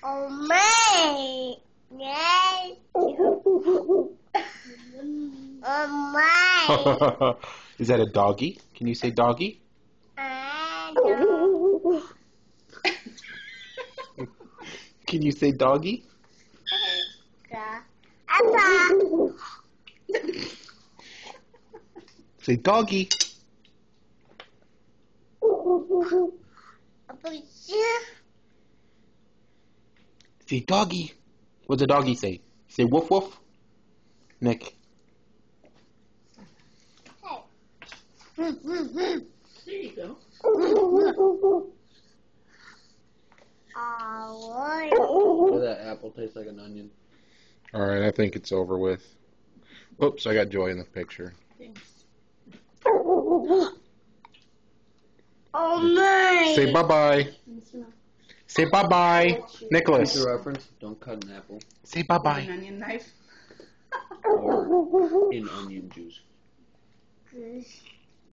Oh my! Yes. Oh my! Is that a doggy? Can you say doggy? No. Can you say doggy? Appa. Say doggy. Say doggy. What's a doggy say? Say woof woof. Nick. There you go. Does that apple taste like an onion? Alright, I think it's over with. Oops, I got Joy in the picture. Thanks. Oh my! Say bye-bye. Say bye-bye. Nicholas. Future reference, don't cut an apple Say An bye-bye. onion knife. or in onion juice.